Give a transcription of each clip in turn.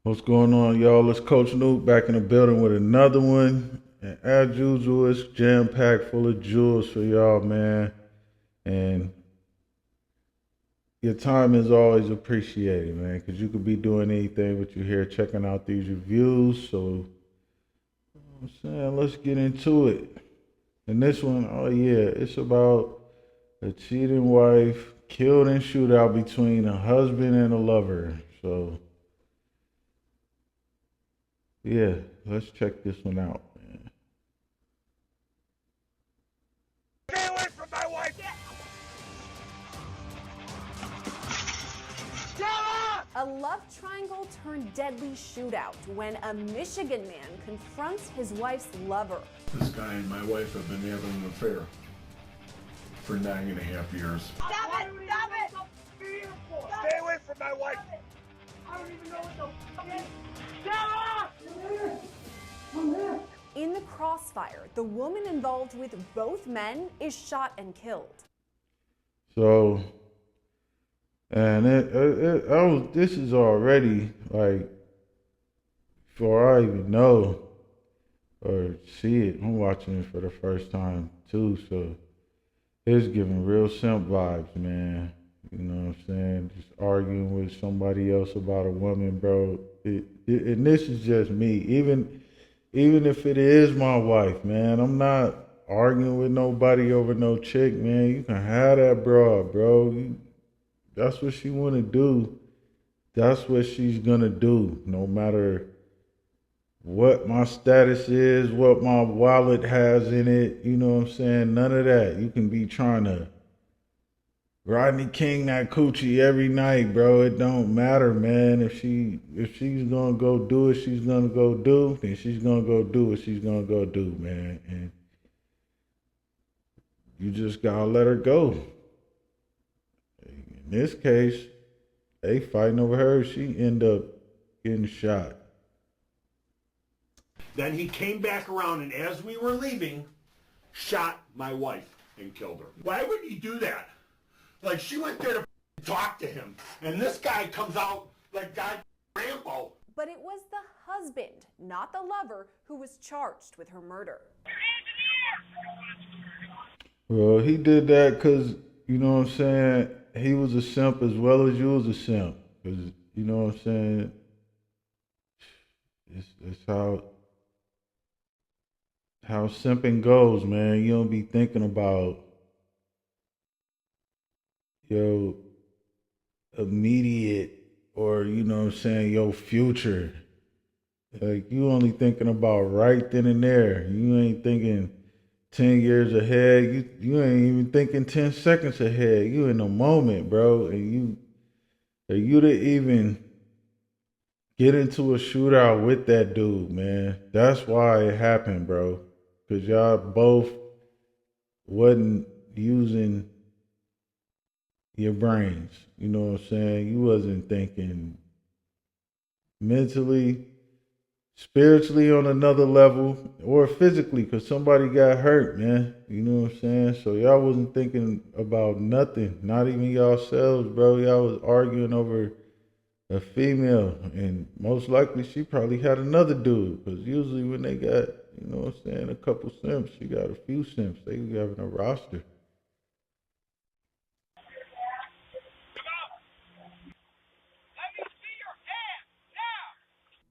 What's going on, y'all? It's Coach Newt back in the building with another one. And as usual, it's jam packed full of jewels for y'all, man. And your time is always appreciated, man, because you could be doing anything, but you're here checking out these reviews. So, I'm saying, let's get into it. And this one, oh yeah, it's about a cheating wife killed in shootout between a husband and a lover. So, yeah, let's check this one out, man. Stay away from my wife! Stella! A love triangle turned deadly shootout when a Michigan man confronts his wife's lover. This guy and my wife have been having an affair for 9.5 years. Stop it! Stop it! Stay away from my wife! I don't even know what the fuck is. Stella! In the crossfire, the woman involved with both men is shot and killed. So, and this is already like, before I even know or see it, I'm watching it for the first time too. So, it's giving real simp vibes, man. You know what I'm saying? Just arguing with somebody else about a woman, bro. And this is just me. Even if it is my wife, man, I'm not arguing with nobody over no chick, man. You can have that broad, bro. That's what she want to do. That's what she's gonna do, no matter what my status is, what my wallet has in it. You know what I'm saying? None of that. You can be trying to Rodney King that coochie every night, bro. It don't matter, man. If she's gonna go do it, she's gonna go do. Then she's gonna go do what she's gonna go do, man. And you just gotta let her go. In this case, they fighting over her. She end up getting shot. Then he came back around and as we were leaving, shot my wife and killed her. Why would he do that? Like she went there to talk to him and this guy comes out like God Rambo. But it was the husband, not the lover, who was charged with her murder. Well, he did that because, you know what I'm saying, he was a simp as well as you was a simp. Because, you know what I'm saying, it's how simping goes, man. You don't be thinking about your immediate or, you know what I'm saying, your future. Like, you only thinking about right then and there. You ain't thinking 10 years ahead. You ain't even thinking 10 seconds ahead. You in the moment, bro. And you to even get into a shootout with that dude, man. That's why it happened, bro. Because y'all both wasn't using your brains. You know what I'm saying? You wasn't thinking mentally, spiritually on another level, or physically, because somebody got hurt, man. You know what I'm saying? So y'all wasn't thinking about nothing, not even yourselves, bro. Y'all was arguing over a female, and most likely she probably had another dude, because usually when they got, you know what I'm saying, a couple simps, you got a few simps. They having a roster.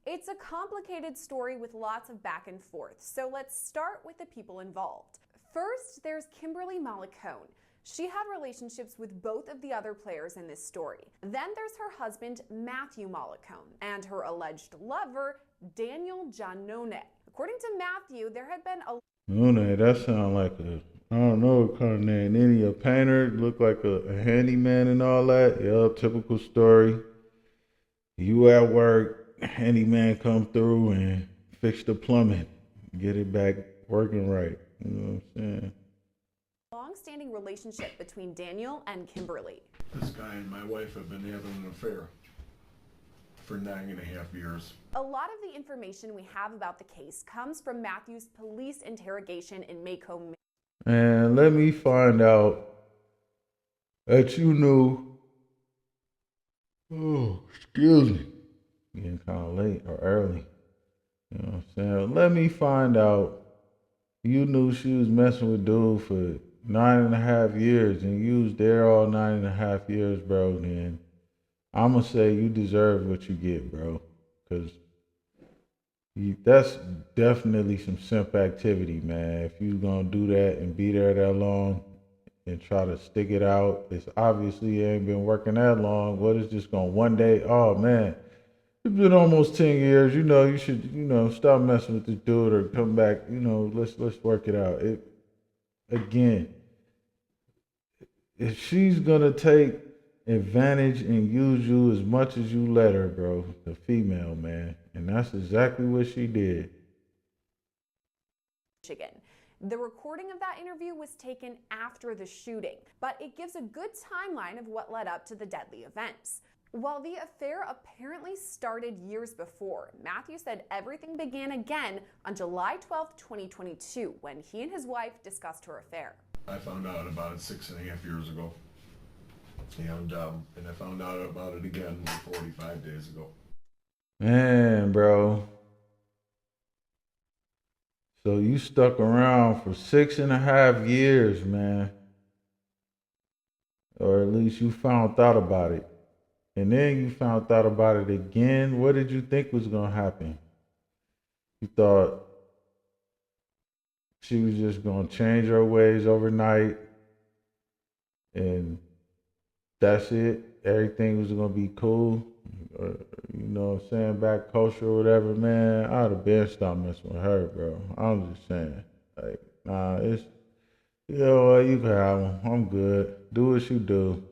It's a complicated story with lots of back and forth, so let's start with the people involved. First, there's Kimberly Malacone. She had relationships with both of the other players in this story. Then there's her husband, Matthew Malacone, and her alleged lover, Daniel Giannone. According to Matthew, there had been a... Nune, that sound like I don't know what kind of name. Any a painter, look like a handyman and all that. Yeah, typical story. You at work, handyman come through and fix the plumbing, get it back working right. You know what I'm saying? long-standing relationship between Daniel and Kimberly. This guy and my wife have been having an affair for 9.5 years. A lot of the information we have about the case comes from Matthew's police interrogation in Macomb. And let me find out that you knew, oh, excuse me, getting kind of late or early. You know what I'm saying? Let me find out you knew she was messing with dude for 9.5 years and you was there all 9.5 years, bro. Then I'm gonna say you deserve what you get, bro. Cause that's definitely some simp activity, man. If you gonna do that and be there that long and try to stick it out, it's obviously ain't been working that long. What is just gonna one day? Oh man, it's been almost 10 years. You know, you should, stop messing with this dude or come back. Let's work it out. It again, if she's gonna take advantage and use you as much as you let her, bro, the female man, and that's exactly what she did. Michigan. The recording of that interview was taken after the shooting, but it gives a good timeline of what led up to the deadly events. While the affair apparently started years before, Matthew said everything began again on July 12, 2022, when he and his wife discussed her affair. I found out about it 6.5 years ago. And I found out about it again 45 days ago. Man, bro. So you stuck around for 6.5 years, man. Or at least you found out about it. And then you found out about it again. What did you think was going to happen? You thought she was just going to change her ways overnight and that's it? Everything was going to be cool? Or, you know what I'm saying? Back culture or whatever, man. I'd have been stopped messing with her, bro. I'm just saying. Like, nah, it's, you know what? You can have them. I'm good. Do what you do.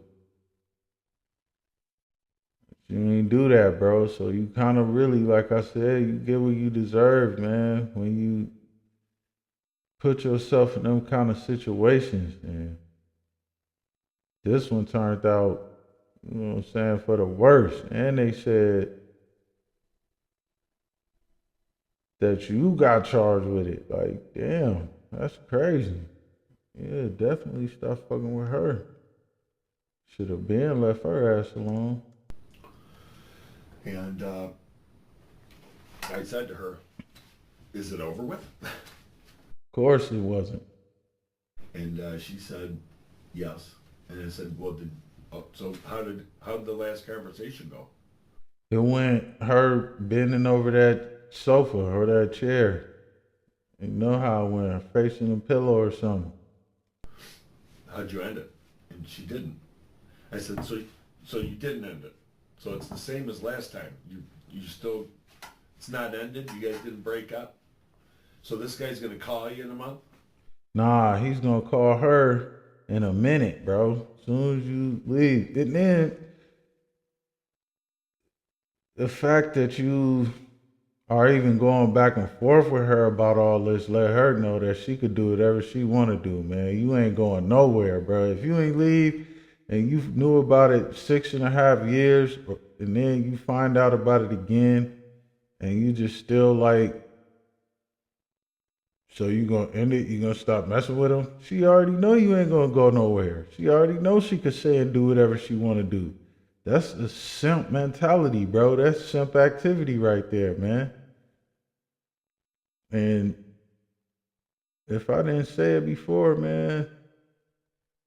You ain't do that, bro. So you kind of really, like I said, you get what you deserve, man. When you put yourself in them kind of situations, and this one turned out, you know what I'm saying, for the worst. And they said that you got charged with it. Like, damn, that's crazy. Yeah, definitely stop fucking with her. Should have been left her ass alone. And I said to her, "Is it over with?" Of course it wasn't. And she said, "Yes." And I said, "Well, so how did the last conversation go?" It went her bending over that sofa or that chair. You know how it went, facing a pillow or something. How'd you end it? And she didn't. I said, so you didn't end it. So it's the same as last time. You still, it's not ended. You guys didn't break up. So this guy's gonna call you in a month? Nah, he's gonna call her in a minute, bro. As soon as you leave. And then the fact that you are even going back and forth with her about all this, let her know that she could do whatever she want to do, man. You ain't going nowhere, bro. If you ain't leave and you knew about it 6.5 years, and then you find out about it again, and you just still like, so you gonna end it? You gonna stop messing with him? She already know you ain't gonna go nowhere. She already know she could say and do whatever she want to do. That's a simp mentality, bro. That's simp activity right there, man. And if I didn't say it before, man,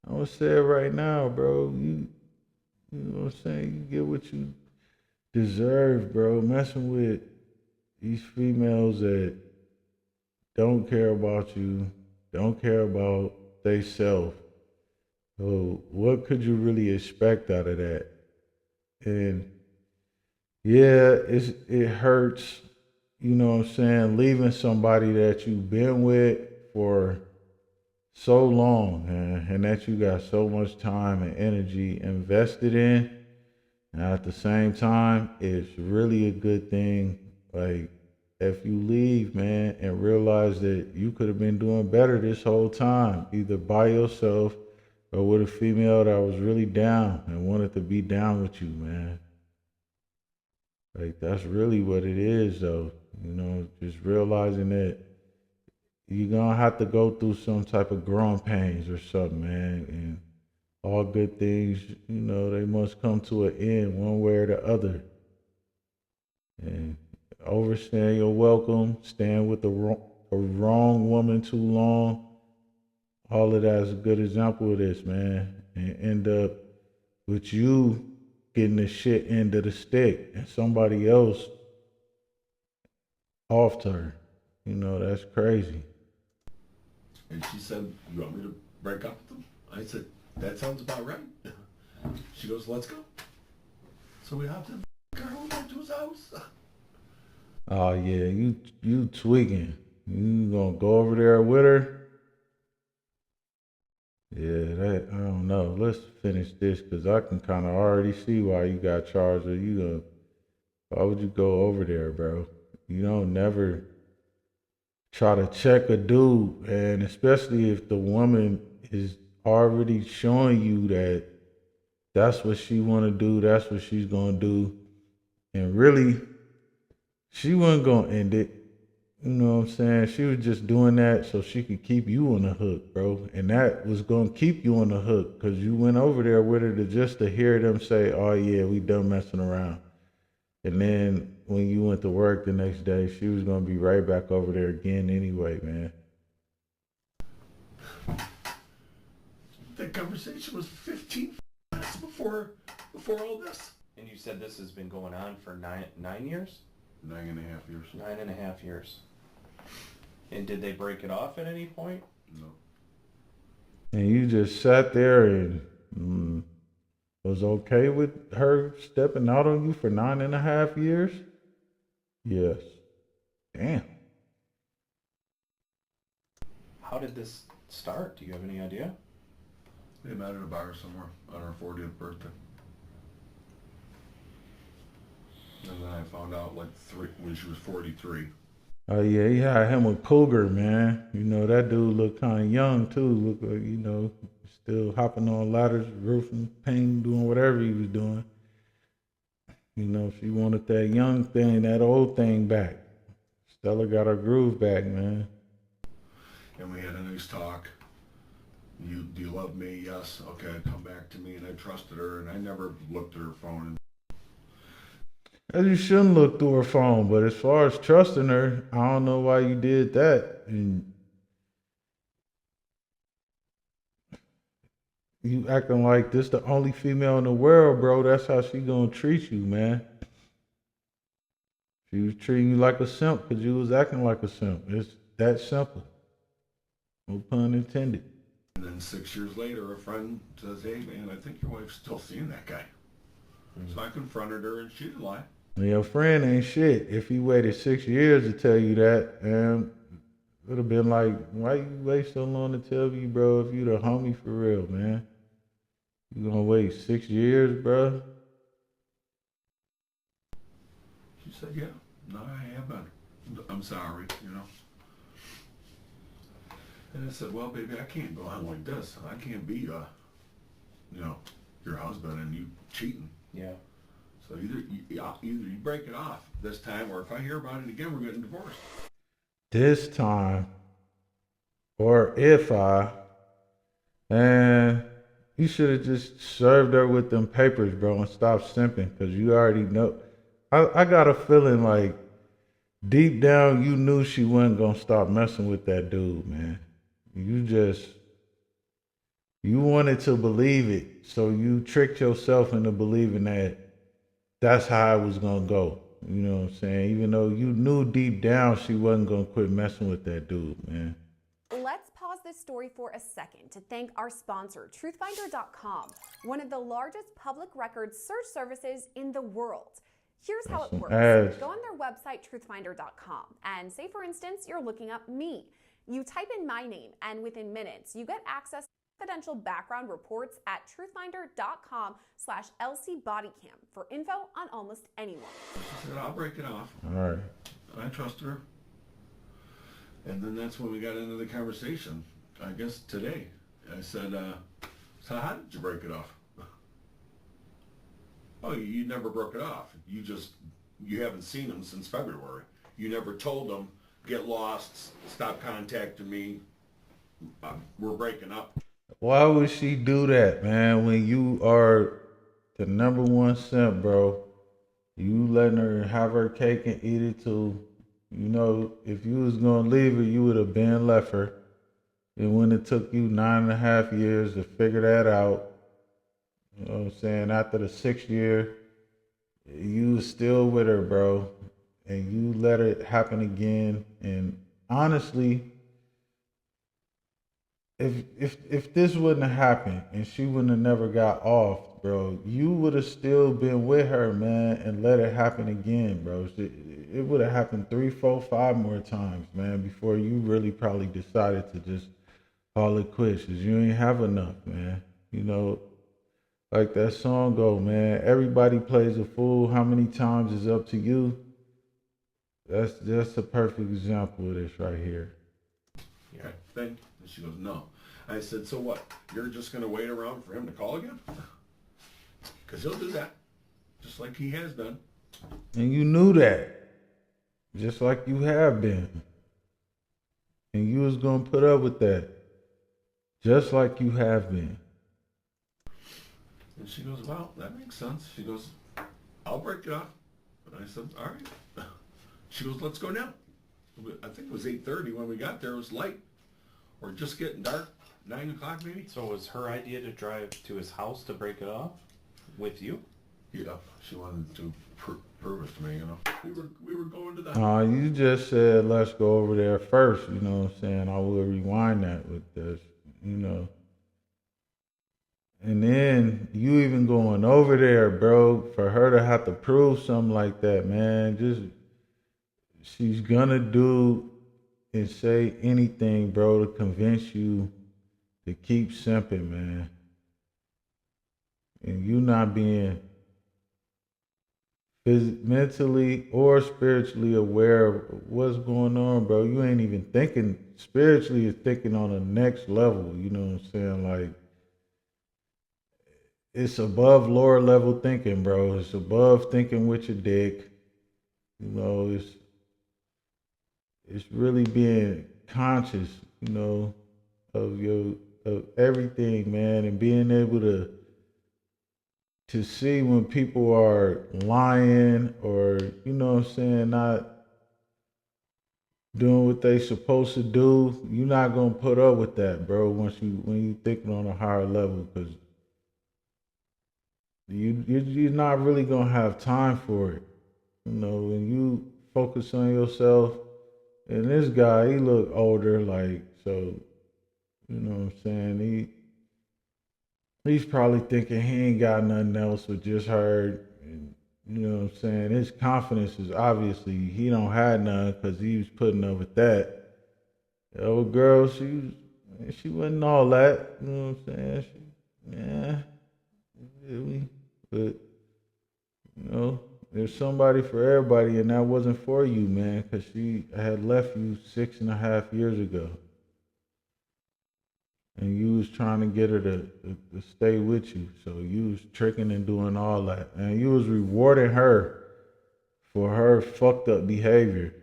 I'm gonna say it right now, bro. You know what I'm saying? You get what you deserve, bro. Messing with these females that don't care about you, don't care about they self. So what could you really expect out of that? And yeah, it hurts, you know what I'm saying, leaving somebody that you've been with for so long, and that you got so much time and energy invested in. And at the same time, it's really a good thing. Like, if you leave, man, and realize that you could have been doing better this whole time, either by yourself or with a female that was really down and wanted to be down with you, man. Like, that's really what it is, though. You know, just realizing that you're gonna have to go through some type of growing pains or something, man. And all good things, you know, they must come to an end one way or the other. And overstaying your welcome, staying with a wrong woman too long, all of that is a good example of this, man. And end up with you getting the shit end of the stick and somebody else off to her. You know, that's crazy. And she said, "You want me to break up with them?" I said, "That sounds about right." She goes, "Let's go." So we hopped in the car and went to his house. Oh yeah, you tweaking. You gonna go over there with her? Yeah, that I don't know. Let's finish this because I can kind of already see why you got charged. Or you gonna? Why would you go over there, bro? You don't never try to check a dude, and especially if the woman is already showing you that that's what she want to do, that's what she's gonna do, and really, she wasn't gonna end it. You know what I'm saying? She was just doing that so she could keep you on the hook, bro. And that was gonna keep you on the hook because you went over there with her to just to hear them say, "Oh yeah, we done messing around." And then when you went to work the next day, she was gonna be right back over there again anyway, man. That conversation was 15 minutes before all this. And you said this has been going on for nine years? 9.5 years. 9.5 years. And did they break it off at any point? No. And you just sat there and was okay with her stepping out on you for 9.5 years? Yes. Damn. How did this start? Do you have any idea? They met at a bar somewhere on her 40th birthday. And then I found out when she was 43. Oh yeah, he had him a cougar, man. You know, that dude looked kind of young too. Looked like, you know, still hopping on ladders, roofing, painting, doing whatever he was doing. You know, she wanted that young thing, that old thing back. Stella got her groove back, man. And we had a nice talk. Do you love me? Yes. Okay, come back to me. And I trusted her, and I never looked at her phone. And you shouldn't look through her phone, but as far as trusting her, I don't know why you did that. And you acting like this the only female in the world, bro. That's how she gonna treat you, man. She was treating you like a simp because you was acting like a simp. It's that simple. No pun intended. And then 6 years later, a friend says, "Hey, man, I think your wife's still seeing that guy." So I confronted her, and she didn't lie. And your friend ain't shit. If he waited 6 years to tell you that, it would have been like, why you wait so long to tell me, bro, if you the homie for real, man? You gonna wait 6 years, bro? She said, "Yeah, no, I have been. I'm sorry, you know." And I said, "Well, baby, I can't go on like this. I can't be, your husband and you cheating. Yeah. So either you break it off this time, or if I hear about it again, we're getting divorced." This time, or if man, you should have just served her with them papers, bro, and stopped simping, because you already know. I got a feeling like deep down you knew she wasn't gonna stop messing with that dude, man. You wanted to believe it, so you tricked yourself into believing that that's how it was gonna go. You know what I'm saying? Even though you knew deep down she wasn't gonna quit messing with that dude, man. Let's pause this story for a second to thank our sponsor, truthfinder.com, one of the largest public records search services in the world. Here's how it works. Go on their website, truthfinder.com, and say, for instance, you're looking up me. You type in my name, and within minutes, you get access to confidential background reports at truthfinder.com/LCBodycam for info on almost anyone. She said, "I'll break it off." All right. I trust her. And then that's when we got into the conversation, I guess today. I said, "So how did you break it off?" "Oh, you never broke it off. You haven't seen him since February. You never told him, get lost, stop contacting me, we're breaking up." Why would she do that, man, when you are the number one simp, bro? You letting her have her cake and eat it too. You know, if you was gonna leave her, you would have been left her. And when it took you 9.5 years to figure that out, you know what I'm saying? After the 6th year, you was still with her, bro. And you let it happen again. And honestly, if this wouldn't have happened and she wouldn't have never got off, bro, you would have still been with her, man, and let it happen again, bro. It would have happened 3, 4, 5 more times, man, before you really probably decided to just call it quits. 'Cause you ain't have enough, man. You know, like that song go, man. Everybody plays a fool. How many times is up to you? That's just a perfect example of this right here. Yeah. Then and she goes, no. I said, so what? You're just going to wait around for him to call again? Because he'll do that, just like he has done. And you knew that, just like you have been. And you was gonna put up with that, just like you have been. And she goes, well, that makes sense. She goes, I'll break it off. And I said, all right. She goes, let's go now. I think it was 8:30 when we got there. It was light, or just getting dark, 9 o'clock maybe. So it was her idea to drive to his house to break it off with you? Yeah, she wanted to prove it to me, you know. We were going to the You just said let's go over there first. You know what I'm saying? I will rewind that with this. You know. And then you even going over there, bro, for her to have to prove something like that, man. She's gonna do and say anything, bro, to convince you to keep simping, man. And you not being mentally or spiritually aware of what's going on, bro. You ain't even thinking spiritually, you're thinking on the next level. You know what I'm saying? Like, it's above lower level thinking, bro. It's above thinking with your dick. You know, it's really being conscious, you know, of everything, man, and being able to see when people are lying or, you know what I'm saying, not doing what they supposed to do. You're not gonna put up with that, bro, when you thinking on a higher level, because you're not really gonna have time for it. You know, when you focus on yourself, and this guy, he look older, like, so, you know what I'm saying? He's probably thinking he ain't got nothing else but just her. And, you know what I'm saying? His confidence is obviously, he don't have none because he was putting up with that. The old girl, she wasn't all that. You know what I'm saying? Yeah, really. But, you know, there's somebody for everybody, and that wasn't for you, man, because she had left you 6.5 years ago. And you was trying to get her to stay with you. So you was tricking and doing all that. And you was rewarding her for her fucked up behavior.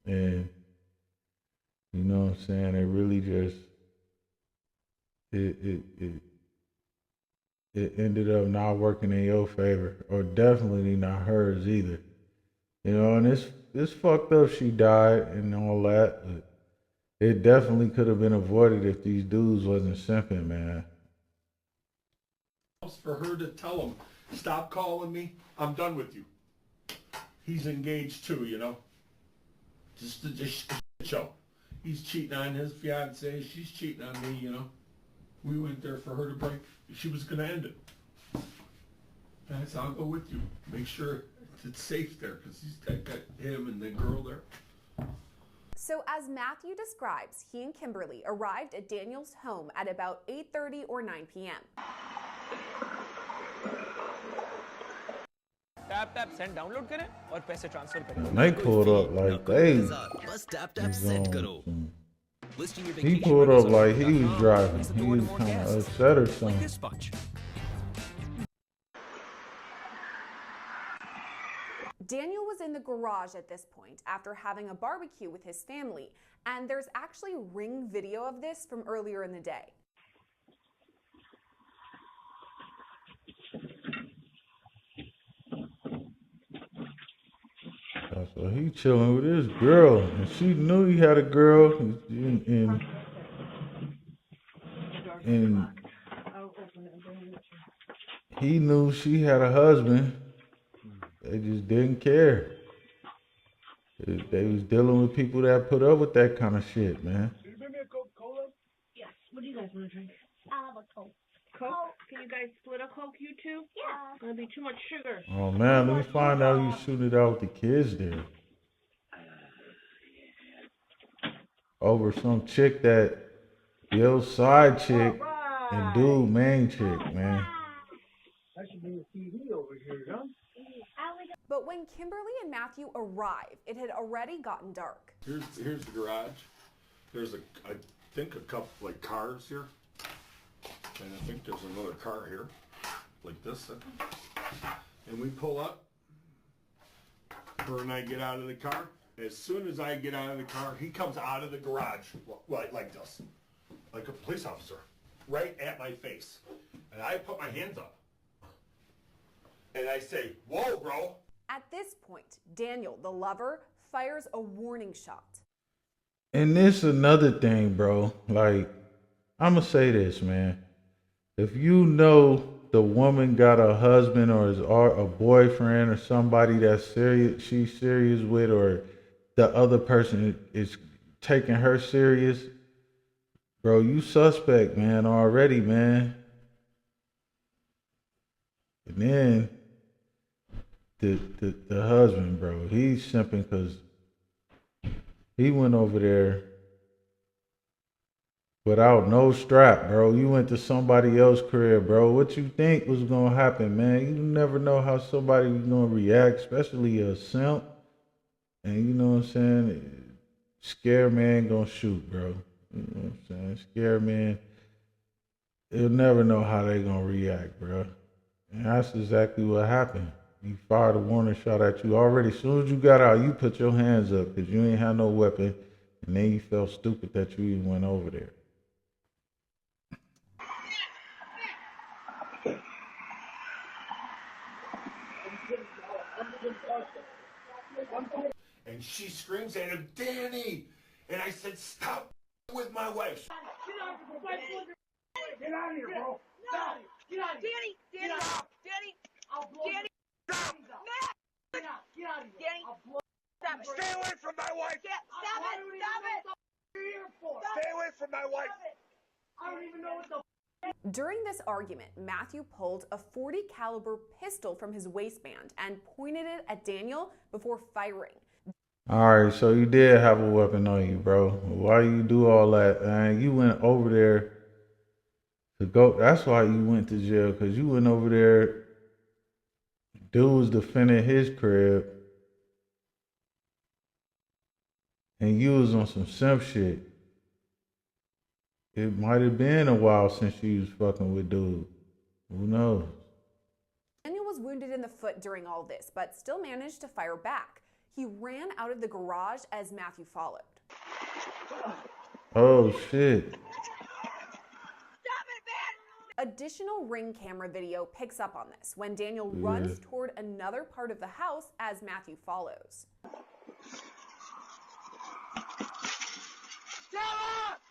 And you know what I'm saying? It really just it ended up not working in your favor. Or definitely not hers either. You know, and it's fucked up she died and all that, but it definitely could have been avoided if these dudes wasn't simping, man. for her to tell him, stop calling me, I'm done with you. He's engaged too, you know. Just a shit show. He's cheating on his fiancée, she's cheating on me, you know. We went there for her to break. She was going to end it. And I said, I'll go with you. Make sure it's safe there, because he's got him and the girl there. So as Matthew describes, he and Kimberly arrived at Daniel's home at about 8:30 or 9 p.m. Tap tap send download करें और पैसे transfer करें. And they pulled up like they बस tap tap send करो. He pulled up like he was driving. He was kind of upset or something. Daniel was in the garage at this point after having a barbecue with his family, and there's actually Ring video of this from earlier in the day. So he chilling with his girl, and she knew he had a girl, and he knew she had a husband. They just didn't care. They was dealing with people that put up with that kind of shit, man. Can you bring me a Coca-Cola? Yes. What do you guys want to drink? I'll have a Coke. Coke? Can you guys split a Coke, you two? Yeah. It's gonna be too much sugar. Oh man, let me find out you shooting it out with the kids there. Over some chick that your side chick and dude main chick, man. That should be a TV over here, huh? But when Kimberly and Matthew arrived, it had already gotten dark. Here's the garage. There's I think a couple like cars here. And I think there's another car here. Like this. And we pull up. Her and I get out of the car. As soon as I get out of the car, he comes out of the garage like this. Like a police officer. Right at my face. And I put my hands up. And I say, whoa, bro. At this point, Daniel, the lover, fires a warning shot. And this another thing, bro. Like, I'ma say this, man. If you know the woman got a husband or is a boyfriend or somebody that's serious, she's serious with, or the other person is taking her serious, bro, you suspect, man, already, man. And then the husband, bro, he's simping because he went over there without no strap, bro. You went to somebody else's crib, bro. What you think was gonna happen, man? You never know how somebody was gonna react, especially a simp. And you know what I'm saying? Scared man gonna shoot, bro. You know what I'm saying? Scared man, you'll never know how they gonna react, bro. And that's exactly what happened. He fired a warning shot at you already. As soon as you got out, you put your hands up because you ain't had no weapon. And then you felt stupid that you even went over there. And she screams at him, Danny! And I said, stop with my wife. Get out of here, bro. Stop. Get out of here. Danny! Danny! I'll blow Danny! Stop. Get Get out of here. Danny! I'll blow Stop it! Stay away from my wife! Stop it! Stop it! you're here for. Stay away from my wife! I don't even know what the During this argument, Matthew pulled a .40 caliber pistol from his waistband and pointed it at Daniel before firing. All right, so you did have a weapon on you, bro. Why you do all that? Man, you went over there to go. That's why you went to jail, because you went over there. Dude was defending his crib. And you was on some simp shit. It might have been a while since you was fucking with dude. Who knows? Daniel was wounded in the foot during all this, but still managed to fire back. He ran out of the garage as Matthew followed. Oh, shit. Additional Ring camera video picks up on this when Daniel runs toward another part of the house as Matthew follows.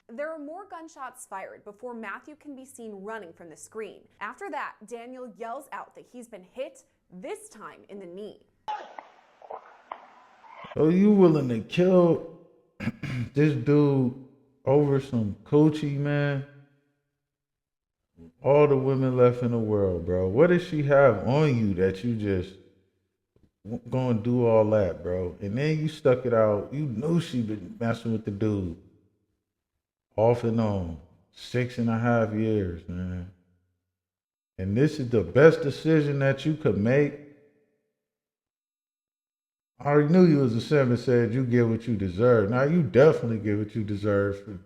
There are more gunshots fired before Matthew can be seen running from the screen. After that, Daniel yells out that he's been hit, this time in the knee. Oh, you willing to kill this dude over some coochie, man? All the women left in the world, bro. What does she have on you that you just gonna do all that, bro? And then you stuck it out. You knew she been messing with the dude. Off and on. 6.5 years, man. And this is the best decision that you could make. I already knew you was a simp and said you get what you deserve. Now you definitely get what you deserve for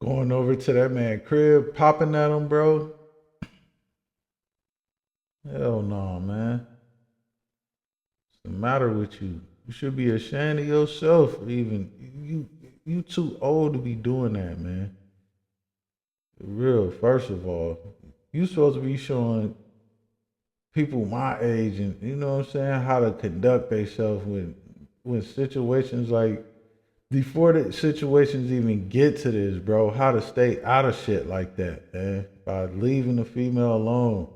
going over to that man's crib, popping at him, bro. Hell no, man. What's the matter with you? You should be ashamed of yourself. Even you too old to be doing that, man. For real, first of all, you supposed to be showing people my age and, you know what I'm saying, how to conduct themselves with when situations like before the situations even get to this, bro, how to stay out of shit like that, man. By leaving the female alone,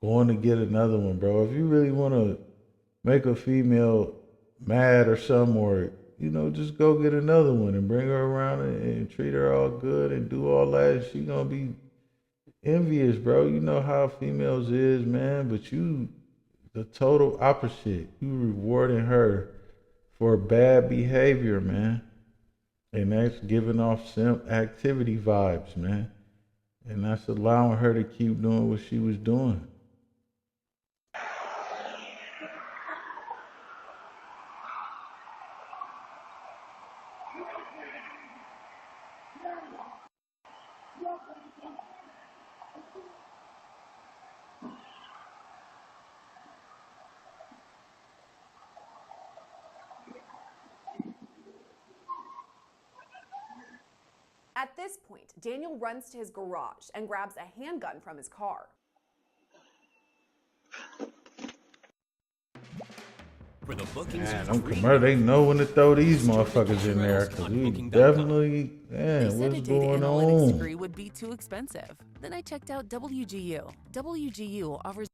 going to get another one, bro. If you really want to make a female mad or something, or just go get another one and bring her around and treat her all good and do all that. She gonna be envious, bro. You know how females is, man. But you, the total opposite. You rewarding her for bad behavior, man. And that's giving off simp activity vibes, man. And that's allowing her to keep doing what she was doing. At this point, Daniel runs to his garage and grabs a handgun from his car. For the bookings Man, of them free commercials, they know when to throw these motherfuckers in there. trails Cause on we booking.com. definitely, They man, said what's a data going analytics on? degree would be too expensive. Then I checked out WGU. WGU offers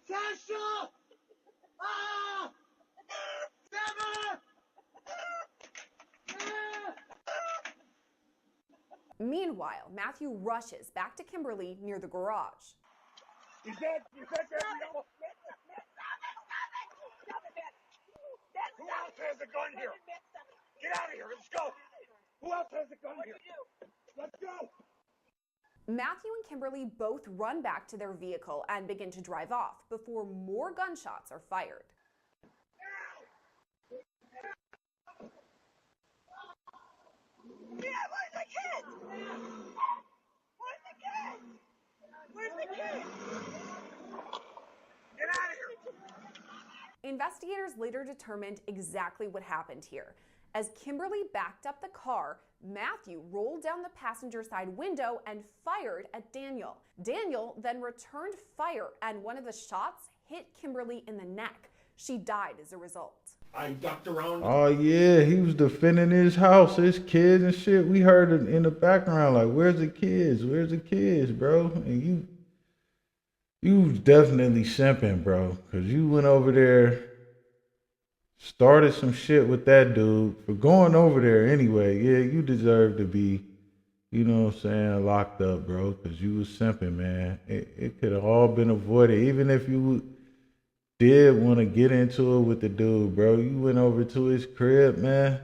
Sasha! Ah! Seven! Meanwhile, Matthew rushes back to Kimberly near the garage. You said that Who else has a gun here? Get out of here. Let's go. Who else has a gun here? Let's go. Matthew and Kimberly both run back to their vehicle and begin to drive off before more gunshots are fired. Yeah, where's the kids? Where's the kids? Where's the kids? Get out of here. Investigators later determined exactly what happened here. As Kimberly backed up the car, Matthew rolled down the passenger side window and fired at Daniel. Daniel then returned fire, and one of the shots hit Kimberly in the neck. She died as a result. I ducked around. Oh yeah, he was defending his house, his kids and shit. We heard it in the background, like, "Where's the kids? Where's the kids, bro?" And you was definitely simping, bro, because you went over there, started some shit with that dude for going over there anyway. Yeah, you deserve to be, locked up, bro, because you was simping, man. It could have all been avoided, even if you did want to get into it with the dude, bro. You went over to his crib, man.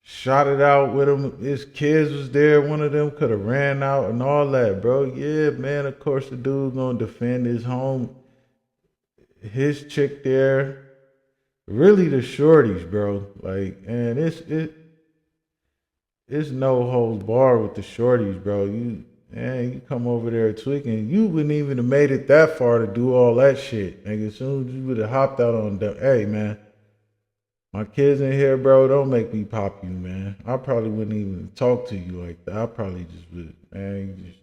Shot it out with him. His kids was there. One of them could have ran out and all that, bro. Yeah, man. Of course, the dude gonna defend his home, his chick there. Really, the shorties, bro. Like, man, it's no holds barred with the shorties, bro. You come over there tweaking. You wouldn't even have made it that far to do all that shit. Like, as soon as you would have hopped out on them, hey, man, my kids in here, bro, don't make me pop you, man. I probably wouldn't even talk to you like that. I probably just would, man,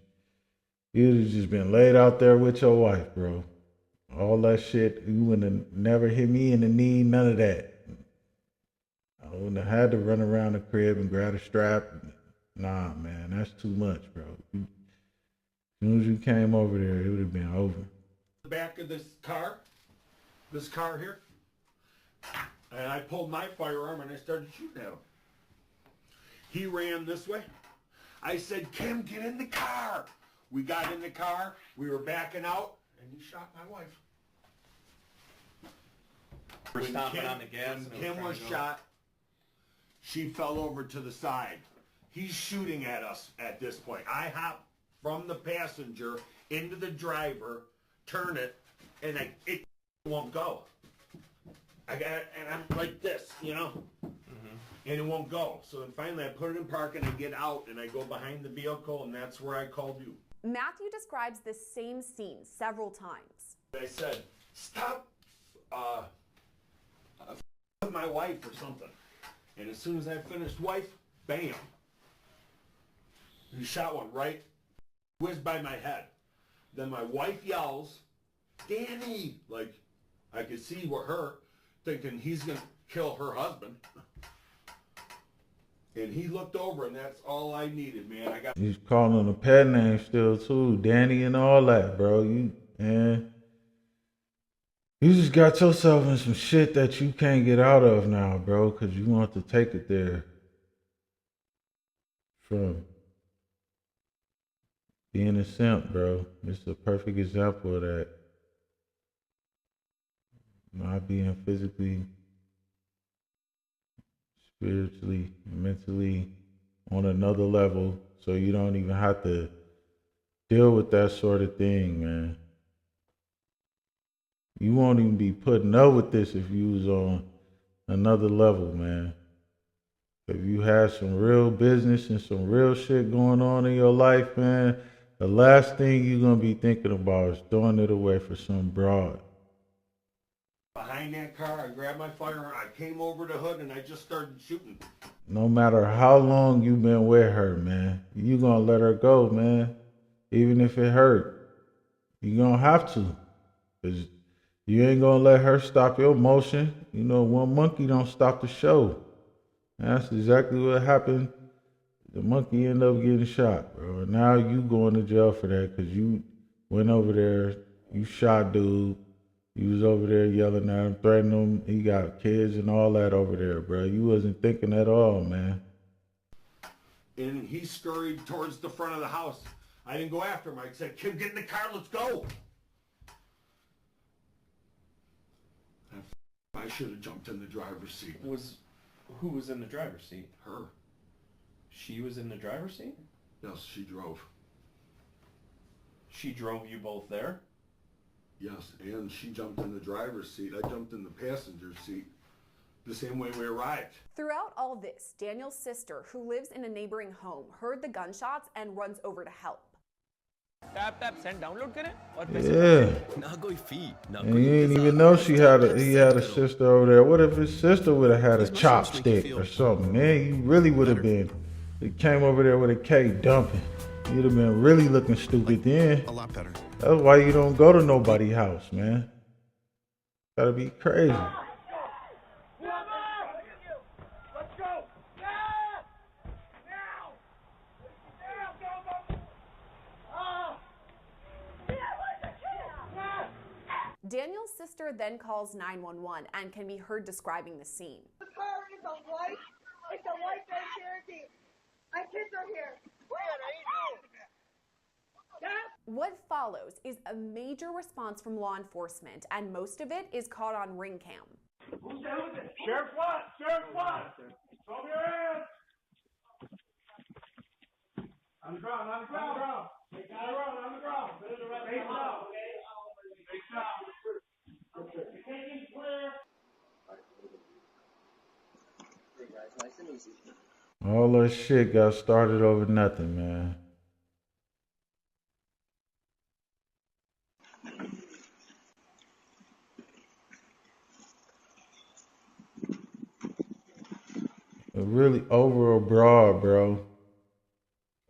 you'd have just been laid out there with your wife, bro. All that shit, you wouldn't have never hit me in the knee, none of that. I wouldn't have had to run around the crib and grab a strap. Nah, man, that's too much, bro. As soon as you came over there, it would have been over. The back of this car here, and I pulled my firearm and I started shooting at him. He ran this way. I said, "Kim, get in the car." We got in the car, we were backing out, and he shot my wife. We're stomping on the gas. When Kim was shot, she fell over to the side. He's shooting at us at this point. I hop from the passenger into the driver, turn it, and it won't go. And I'm like this, and it won't go. So then finally I put it in park and I get out and I go behind the vehicle, and that's where I called you. Matthew describes this same scene several times. I said, "Stop with my wife," or something. And as soon as I finished wife, bam. He shot one right, whizzed by my head. Then my wife yells, "Danny!" Like, I could see her thinking he's going to kill her husband. And he looked over, and that's all I needed, man. He's calling him a pet name still too, Danny and all that, bro. You just got yourself in some shit that you can't get out of now, bro, because you want to take it there from being a simp, bro. It's a perfect example of that. Not being physically, spiritually, mentally on another level, so you don't even have to deal with that sort of thing, man. You won't even be putting up with this if you was on another level, man. If you had some real business and some real shit going on in your life, man, the last thing you're gonna be thinking about is throwing it away for some broad. Behind that car, I grabbed my firearm, I came over the hood, and I just started shooting. No matter how long you've been with her, man, you gonna let her go, man. Even if it hurt, you gonna have to. Cause you ain't gonna let her stop your motion. You know, one monkey don't stop the show. And that's exactly what happened. The monkey ended up getting shot, bro. And now you going to jail for that because you went over there, you shot dude. You was over there yelling at him, threatening him. He got kids and all that over there, bro. You wasn't thinking at all, man. And he scurried towards the front of the house. I didn't go after him. I said, Kim, get in the car, let's go. I should have jumped in the driver's seat. Who was in the driver's seat? Her. She was in the driver's seat? Yes, she drove. She drove you both there? Yes, and she jumped in the driver's seat. I jumped in the passenger seat the same way we arrived. Throughout all this, Daniel's sister, who lives in a neighboring home, heard the gunshots and runs over to help. Tap send download करें और Yeah. ना कोई fee ना And कोई you didn't even इंतजार, know tap he send had a करो. sister over there. What if his sister would have had a These mushrooms make you chopstick feel or something, man? You really would have been. He came over there with a cake dumping. You'd have been really looking stupid then. A lot better. That's why you don't go to nobody's house, man. Gotta be crazy. Let's go! Now! Now! Go! Daniel's sister then calls 911 and can be heard describing the scene. The car is a white Grand Cherokee. My kids are here. What follows is a major response from law enforcement, and most of it is caught on ring cam. Who's down with it? Sheriff Watt! Sheriff Watt! Throw your hands! On the ground, on the ground. Face down, on the ground. Face down. Face down. Taking clear. Hey guys, nice and easy. All that shit got started over nothing, man. But really over abroad, bro.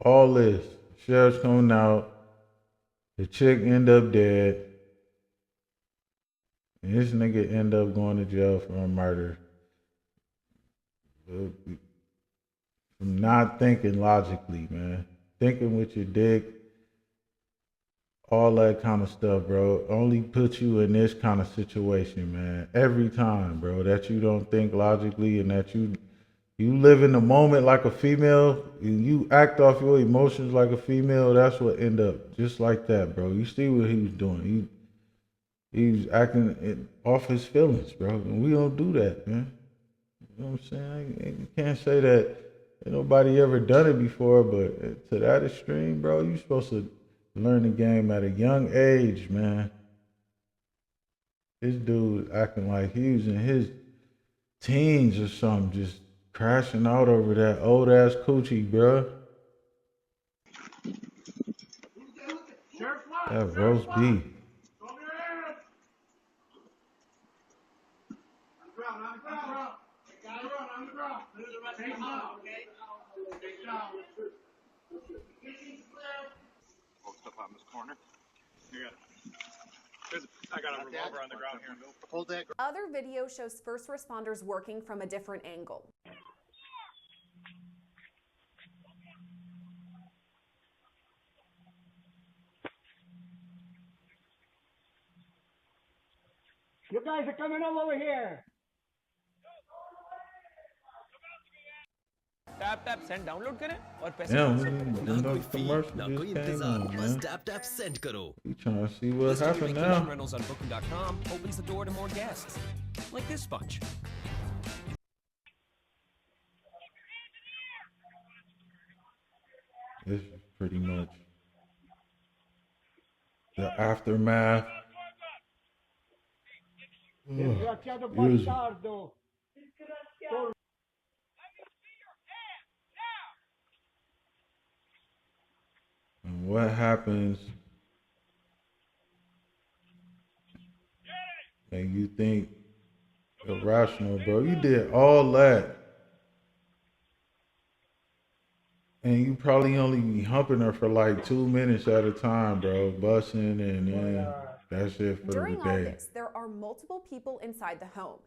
All this. Sheriff's coming out. The chick end up dead. And this nigga end up going to jail for a murder. From not thinking logically, man. Thinking with your dick. All that kind of stuff, bro. Only puts you in this kind of situation, man. Every time, bro. That you don't think logically and that you live in the moment like a female. And you act off your emotions like a female. That's what end up just like that, bro. You see what he was doing. He was acting off his feelings, bro. And we don't do that, man. You know what I'm saying? You can't say that ain't nobody ever done it before, but to that extreme, bro, you supposed to learn the game at a young age, man. This dude acting like he was in his teens or something, just crashing out over that old ass coochie, bro. That roast beef. Hold stuff on this corner. Here you go. I got a revolver on the ground here. Hold that. Other video shows first responders working from a different angle. You guys are coming over here. Tap tap send download करें और पैसे Damn, transfer करें। we didn't commercial just came on, man. tap tap send karo. We trying to see what happened now. Rentals on booking.com opens the door to more guests. Like this bunch. This is pretty much the aftermath. Desgraziato Use- bastardo. And what happens and you think irrational, bro? You did all that. And you probably only be humping her for like 2 minutes at a time, bro. Busting and then that's it for During the all day. this, there are multiple people inside the home.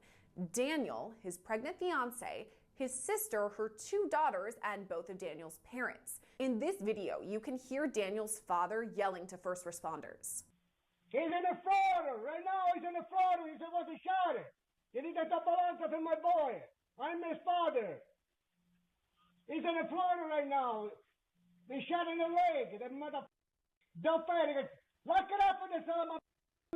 Daniel, his pregnant fiance, his sister, her 2 daughters, and both of Daniel's parents. In this video, you can hear Daniel's father yelling to first responders. He's in the Florida. Right now he's in the Florida. He's about to shot it. You need to stop balance for my boy. I'm his father. He's in the Florida right now. They shot in the leg. The mother don't fight it. Lock it up with this son of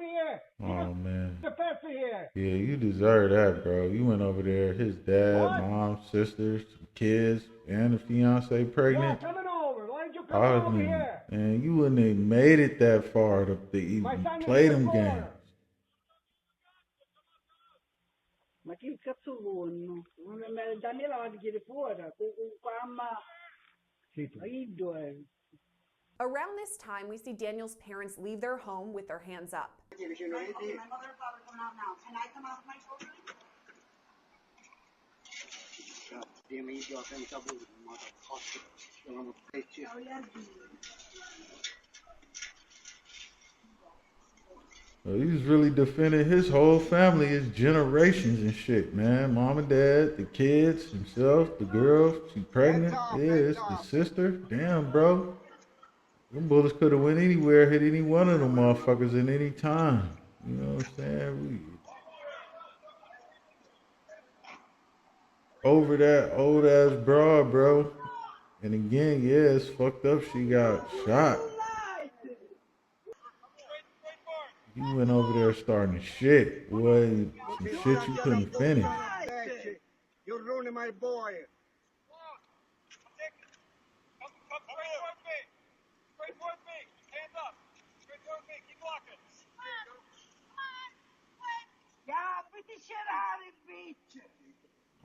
here. Oh man. The festa here. Yeah, you deserve that, bro. You went over there, his dad, What? mom, sisters, kids, and the fiance Yeah, pregnant. coming over. Why did you come over here? And you wouldn't have made it that far to My even son is play in the them Florida. games. Ma che cazzo vuoi? Dammi la di chiede fuori, con mamma. Around this time, we see Daniel's parents leave their home with their hands up. My mother and father coming out now. Can I come out with my children? Well, he's really defending his whole family, his generations and shit, man. Mom and dad, the kids, himself, the girl, she pregnant. Yeah, it's the sister. Damn, bro. Them bullets could have went anywhere, hit any one of them motherfuckers at any time. You know what I'm saying? Over that old ass broad, bro. And again, yeah, it's fucked up. She got shot. You went over there starting shit, boy. Some shit you couldn't finish. You're ruining my boy.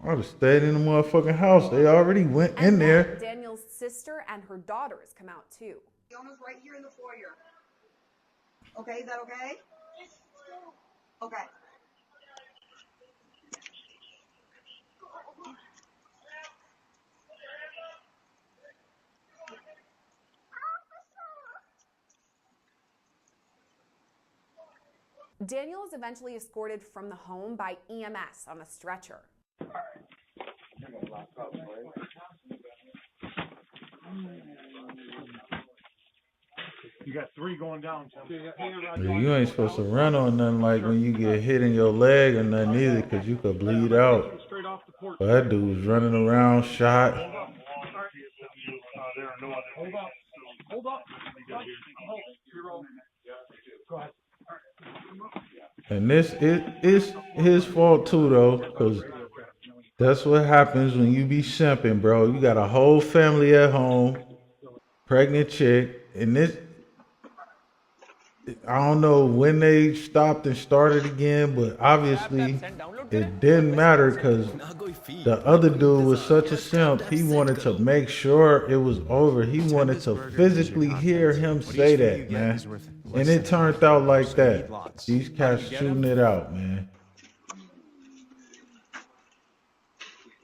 I would have stayed in the motherfucking house. They already went in And there. then Daniel's sister and her daughters come out too. Fiona's right here in the foyer. Okay, is that okay? Okay. Daniel is eventually escorted from the home by EMS on a stretcher. You got 3 going down. Yeah, you ain't supposed to run on nothing like when you get hit in your leg or nothing either, because you could bleed out. But that dude was running around, shot. Hold up. Hold up. Go ahead. And this is his fault too, though, because that's what happens when you be simping, bro. You got a whole family at home, pregnant chick, and this, I don't know when they stopped and started again, but obviously it didn't matter because the other dude was such a simp. He wanted to make sure it was over. He wanted to physically hear him say that, man. And it turned out like that. These cats shooting it out, man.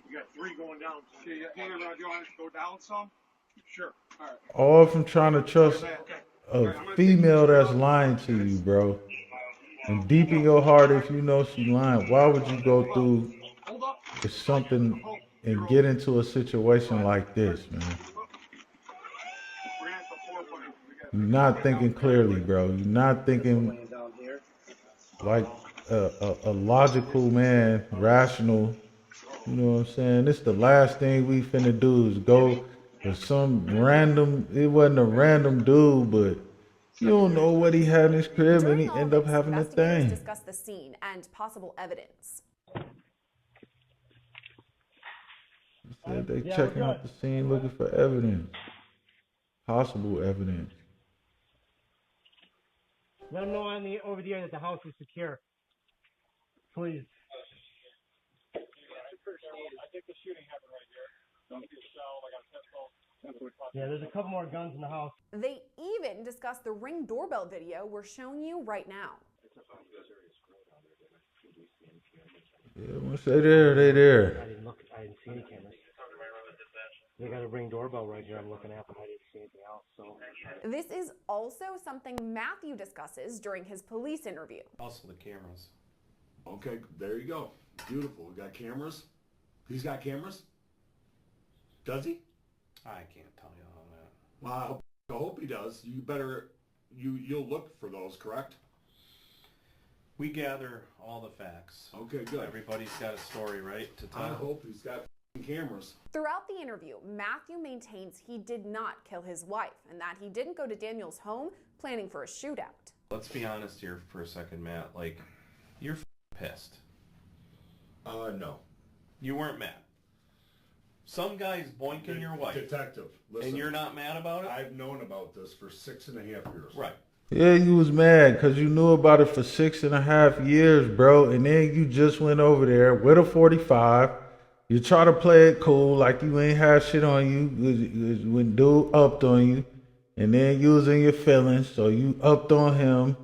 You got 3 going down. Hey, Roger, you want us to go down some? Sure. All right. All from trying to trust a female that's lying to you, bro. And deep in your heart, if you know she lying, why would you go through something and get into a situation like this, man? You're not thinking clearly, bro. You're not thinking like a logical man, rational. You know what I'm saying? This the last thing we finna do is go for some random. It wasn't a random dude, but you don't know what he had in his crib, and During he all end up this, having a investigators thing. discussed the scene and possible evidence. He said they Yeah, checking we're out good. the scene looking for evidence, possible evidence. Let them know on the over the air that the house is secure. Please. Yeah, there's a couple more guns in the house. They even discussed the Ring doorbell video we're showing you right now. Yeah, once they there, they there. I didn't see any cameras. They got a Ring doorbell right here I'm looking at, but I didn't see anything else, so. This is also something Matthew discusses during his police interview. Also the cameras. Okay, there you go. Beautiful. We got cameras. He's got cameras? Does he? I can't tell you on that. Well, I hope he does. You better, you'll look for those, correct? We gather all the facts. Okay, good. Everybody's got a story, right, to tell. I hope he's got cameras. Throughout the interview, Matthew maintains he did not kill his wife and that he didn't go to Daniel's home planning for a shootout. Let's be honest here for a second, Matt. Like, you're pissed. No. You weren't mad. Some guy's boinking your wife. Detective, listen. And you're not mad about it? I've known about this for 6.5 years. Right. Yeah, you was mad because you knew about it for 6.5 years, bro. And then you just went over there with a 45. You try to play it cool like you ain't had shit on you when dude upped on you. And then you was in your feelings, so you upped on him.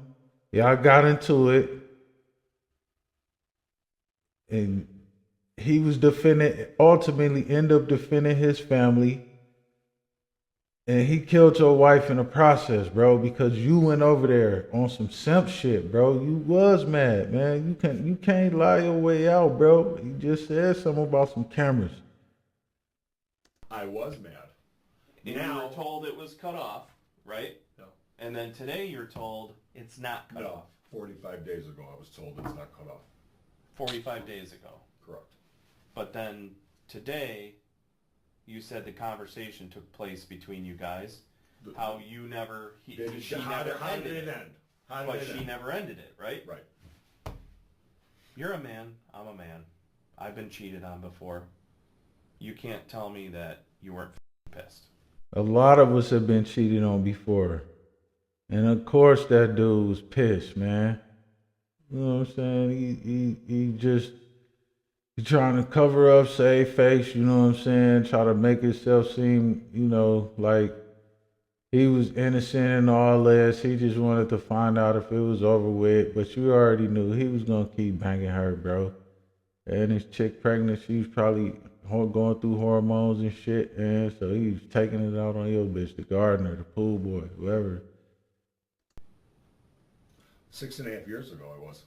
Y'all got into it. And he was ultimately end up defending his family. And he killed your wife in the process, bro, because you went over there on some simp shit, bro. You was mad, man. You can't lie your way out, bro. You just said something about some cameras. I was mad. And you were told it was cut off, right? No. And then today you're told it's not cut off. 45 days ago I was told it's not cut off. 45 days ago. Correct. But then today, you said the conversation took place between you guys. How you never, she never ended it. But she never ended it, right? Right. You're a man. I'm a man. I've been cheated on before. You can't tell me that you weren't pissed. A lot of us have been cheated on before. And of course that dude was pissed, man. You know what I'm saying? He trying to cover up, save face, you know what I'm saying? Try to make himself seem, like he was innocent and all this. He just wanted to find out if it was over with. But you already knew he was going to keep banging her, bro. And his chick pregnant, she was probably going through hormones and shit. And so he was taking it out on your bitch, the gardener, the pool boy, whoever. 6.5 years ago I was.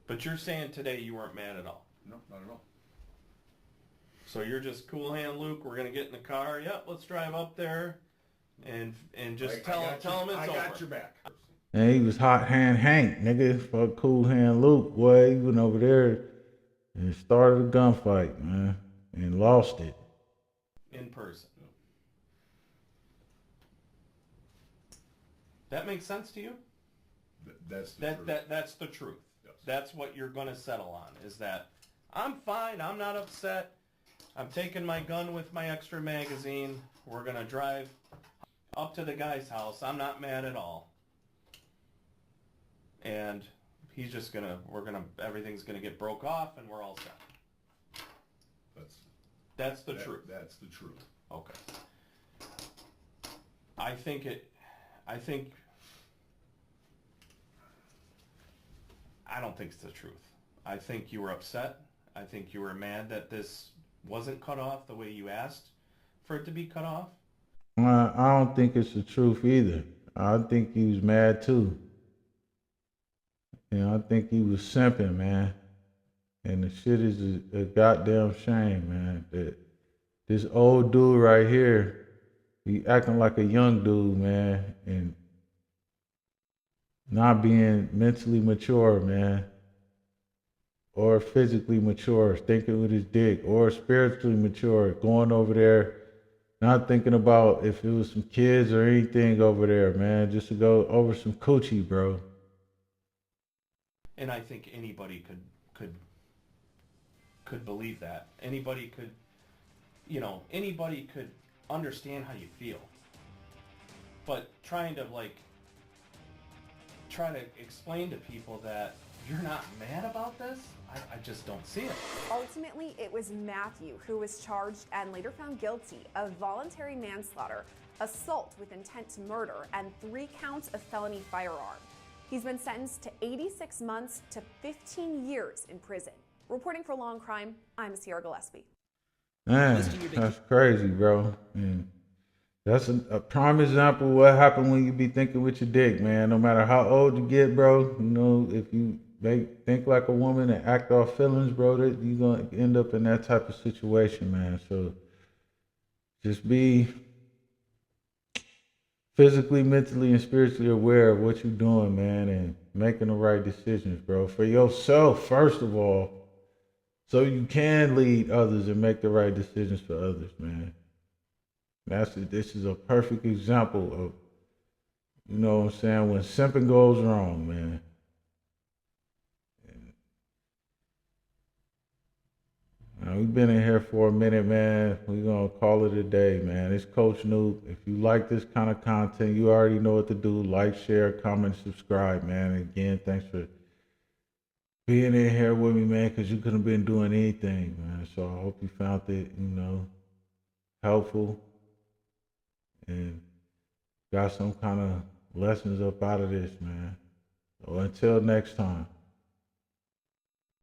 But you're saying today you weren't mad at all. No, not at all. So you're just cool hand Luke, we're gonna get in the car, yep, let's drive up there and just tell him it's over. I got your back. And he was hot hand Hank, nigga, for cool hand Luke, boy. He went over there and started a gunfight, man, and lost it. In person. That makes sense to you? That's the truth. That's the truth. Yes. That's what you're gonna settle on, is that I'm fine, I'm not upset. I'm taking my gun with my extra magazine. We're gonna drive up to the guy's house. I'm not mad at all. And he's just everything's gonna get broke off and we're all set. That's the truth. That's the truth. Okay. I don't think it's the truth. I think you were upset. I think you were mad that this wasn't cut off the way you asked for it to be cut off. I don't think it's the truth either. I think he was mad too. And I think he was simping, man. And the shit is a goddamn shame, man. That this old dude right here, he acting like a young dude, man, and not being mentally mature, man, or physically mature, thinking with his dick, or spiritually mature, going over there, not thinking about if it was some kids or anything over there, man, just to go over some coochie, bro. And I think anybody could believe that. Anybody could, anybody could understand how you feel. But try to explain to people that you're not mad about this, I just don't see it. Ultimately, it was Matthew who was charged and later found guilty of voluntary manslaughter, assault with intent to murder, and 3 counts of felony firearm. He's been sentenced to 86 months to 15 years in prison. Reporting for Law and Crime, I'm Sierra Gillespie. Man, that's crazy, bro. And that's a prime example of what happened when you be thinking with your dick, man. No matter how old you get, bro, if you think like a woman and act off feelings, bro, that you're going to end up in that type of situation, man. So just be physically, mentally, and spiritually aware of what you're doing, man, and making the right decisions, bro, for yourself, first of all, so you can lead others and make the right decisions for others, man. This is a perfect example of, you know what I'm saying, when simping goes wrong, man. We've been in here for a minute, man. We're going to call it a day, man. It's Coach Noob. If you like this kind of content, you already know what to do. Like, share, comment, subscribe, man. And again, thanks for being in here with me, man, because you couldn't have been doing anything, man. So I hope you found it, helpful and got some kind of lessons up out of this, man. So until next time.